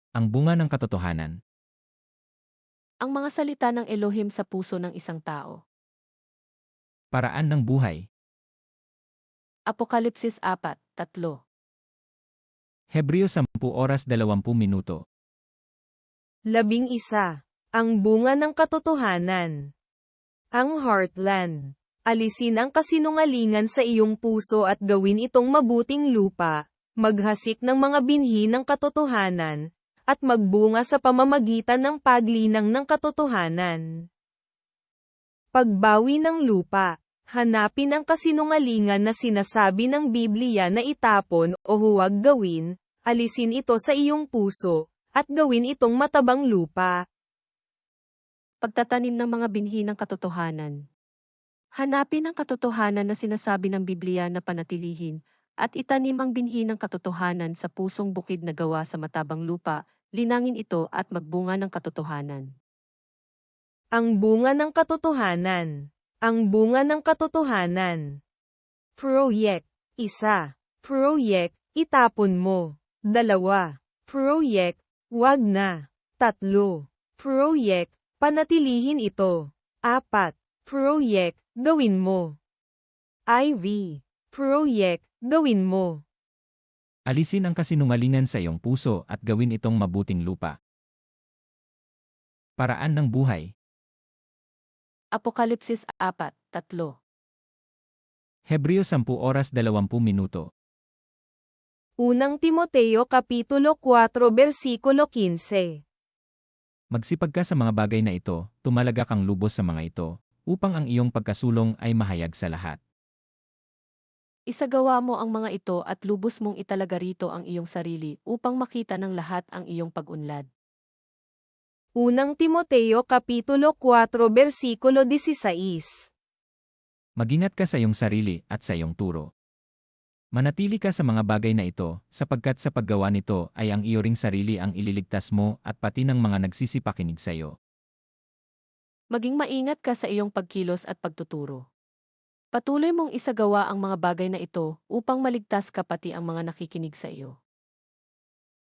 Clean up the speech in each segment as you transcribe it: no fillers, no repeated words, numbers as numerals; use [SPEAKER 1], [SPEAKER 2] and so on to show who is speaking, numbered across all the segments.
[SPEAKER 1] Ang bunga ng katotohanan.
[SPEAKER 2] Ang mga salita ng Elohim sa puso ng isang tao.
[SPEAKER 1] Paraan ng buhay.
[SPEAKER 2] Apokalipsis 4:3.
[SPEAKER 1] Hebreo 10:20.
[SPEAKER 3] 11. Ang bunga ng katotohanan. Ang heartland. Alisin ang kasinungalingan sa iyong puso at gawin itong mabuting lupa, maghasik ng mga binhi ng katotohanan, at magbunga sa pamamagitan ng paglinang ng katotohanan. Pagbawi ng lupa. Hanapin ang kasinungalingan na sinasabi ng Biblia na itapon o huwag gawin, alisin ito sa iyong puso, at gawin itong matabang lupa.
[SPEAKER 2] Pagtatanim ng mga binhi ng katotohanan. Hanapin ang katotohanan na sinasabi ng Biblia na panatilihin, at itanim ang binhi ng katotohanan sa pusong bukid na gawa sa matabang lupa, linangin ito at magbunga ng katotohanan.
[SPEAKER 3] Ang bunga ng katotohanan. Ang bunga ng katotohanan. Proyek. 1. Proyek, itapon mo. 2. Proyek, wag na. 3. Proyek, panatilihin ito. 4. Proyek, gawin mo. IV. Proyek, gawin mo.
[SPEAKER 1] Alisin ang kasinungalingan sa iyong puso at gawin itong mabuting lupa. Paraan ng buhay.
[SPEAKER 2] Apokalipsis 4:3.
[SPEAKER 1] Hebreo 10:20.
[SPEAKER 3] Unang Timoteo Kapitulo 4 Versikulo 15.
[SPEAKER 1] Magsipag ka sa mga bagay na ito, tumalaga kang lubos sa mga ito, upang ang iyong pagkasulong ay mahayag sa lahat.
[SPEAKER 2] Isagawa mo ang mga ito at lubos mong italaga rito ang iyong sarili upang makita ng lahat ang iyong pag-unlad.
[SPEAKER 3] Unang Timoteo Kapitulo 4 Versikulo 16.
[SPEAKER 1] Magingat ka sa iyong sarili at sa iyong turo. Manatili ka sa mga bagay na ito, sapagkat sa paggawa nito ay ang iyo ring sarili ang ililigtas mo at pati ng mga nagsisipakinig sa iyo.
[SPEAKER 2] Maging maingat ka sa iyong pagkilos at pagtuturo. Patuloy mong isagawa ang mga bagay na ito upang maligtas ka pati ang mga nakikinig sa iyo.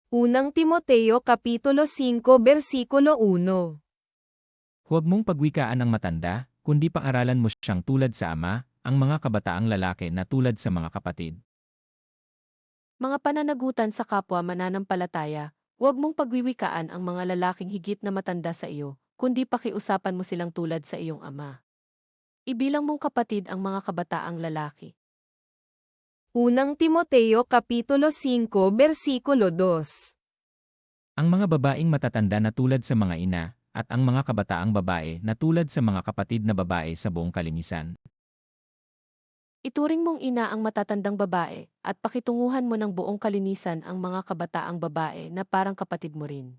[SPEAKER 3] Unang Timoteo Kapitulo 5 Versikulo 1.
[SPEAKER 1] Huwag mong pagwikaan ang matanda, kundi pang-aralan mo siyang tulad sa ama, ang mga kabataang lalaki na tulad sa mga kapatid.
[SPEAKER 2] Mga pananagutan sa kapwa mananampalataya, huwag mong pagwiwikaan ang mga lalaking higit na matanda sa iyo, kundi pakiusapan mo silang tulad sa iyong ama. Ibilang mong kapatid ang mga kabataang lalaki.
[SPEAKER 3] Unang Timoteo Kapitulo 5 Versikulo 2.
[SPEAKER 1] Ang mga babaeng matatanda na tulad sa mga ina, at ang mga kabataang babae na tulad sa mga kapatid na babae sa buong kalinisan.
[SPEAKER 2] Ituring mong ina ang matatandang babae, at pakitunguhan mo ng buong kalinisan ang mga kabataang babae na parang kapatid mo rin.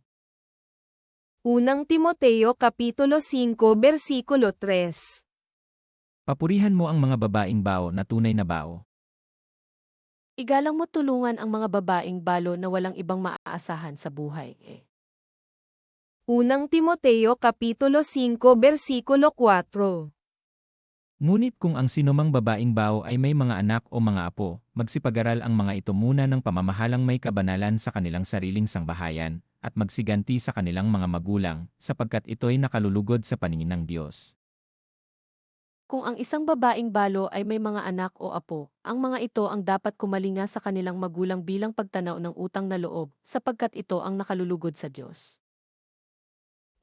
[SPEAKER 3] Unang Timoteo Kapitulo 5 Versikulo 3.
[SPEAKER 1] Papurihan mo ang mga babaeng bao na tunay na bao.
[SPEAKER 2] Igalang mo tulungan ang mga babaeng balo na walang ibang maaasahan sa buhay.
[SPEAKER 3] Unang Timoteo Kapitulo 5 Versikulo 4.
[SPEAKER 1] Ngunit kung ang sinumang babaeng bao ay may mga anak o mga apo, magsipag-aral ang mga ito muna ng pamamahalang may kabanalan sa kanilang sariling sangbahayan, at magsiganti sa kanilang mga magulang, sapagkat ito'y nakalulugod sa paningin ng Diyos.
[SPEAKER 2] Kung ang isang babaeng balo ay may mga anak o apo, ang mga ito ang dapat kumalinga sa kanilang magulang bilang pagtanaw ng utang na loob, sapagkat ito ang nakalulugod sa Diyos.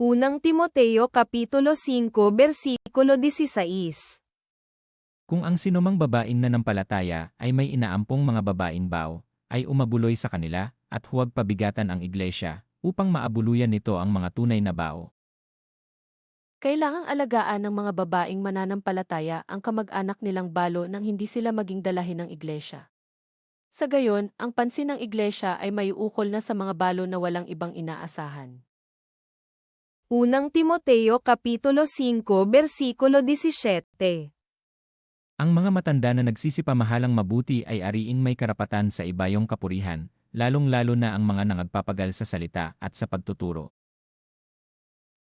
[SPEAKER 3] Unang Timoteo Kapitulo 5 Versikulo 16.
[SPEAKER 1] Kung ang sinumang babaeng nanampalataya ay may inaampong mga babaeng bao, ay umabuloy sa kanila, at huwag pabigatan ang iglesia, upang maabuluyan nito ang mga tunay na bao.
[SPEAKER 2] Kailangang alagaan ng mga babaeng mananampalataya ang kamag-anak nilang balo nang hindi sila maging dalahin ng iglesia. Sa gayon, ang pansin ng iglesia ay maiukol na sa mga balo na walang ibang inaasahan.
[SPEAKER 3] Unang Timoteo Kapitulo 5 Versikulo 17.
[SPEAKER 1] Ang mga matanda na nagsisipamahalang mabuti ay ariing may karapatan sa ibayong kapurihan, lalong-lalo na ang mga nangagpapagal sa salita at sa pagtuturo.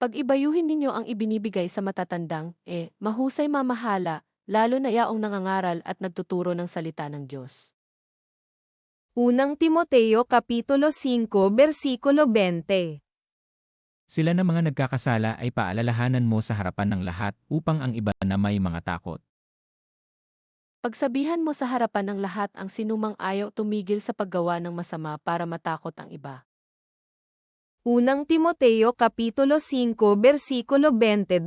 [SPEAKER 2] Pag-ibayuhin ninyo ang ibinibigay sa matatandang, mahusay mamahala, lalo na yaong nangangaral at nagtuturo ng salita ng Diyos.
[SPEAKER 3] Unang Timoteo Kapitulo 5 Bersikulo 20.
[SPEAKER 1] Sila na mga nagkakasala ay paalalahanan mo sa harapan ng lahat upang ang iba na may mga takot.
[SPEAKER 2] Pagsabihan mo sa harapan ng lahat ang sinumang ayaw tumigil sa paggawa ng masama para matakot ang iba.
[SPEAKER 3] Unang Timoteo Kapitulo 5 Bersikulo 22.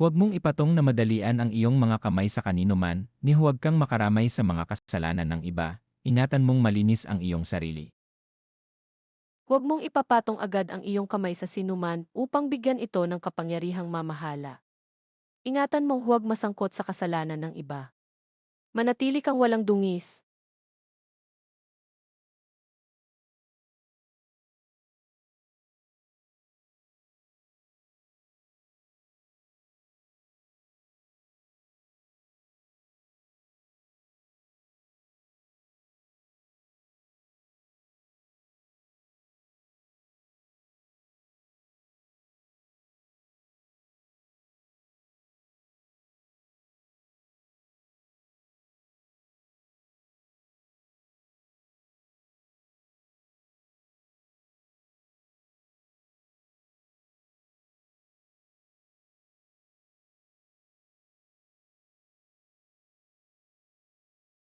[SPEAKER 1] Huwag mong ipatong na madalian ang iyong mga kamay sa kanino man, ni huwag kang makaramay sa mga kasalanan ng iba, ingatan mong malinis ang iyong sarili.
[SPEAKER 2] Huwag mong ipapatong agad ang iyong kamay sa sinuman upang bigyan ito ng kapangyarihang mamahala. Ingatan mong huwag masangkot sa kasalanan ng iba. Manatili kang walang dungis,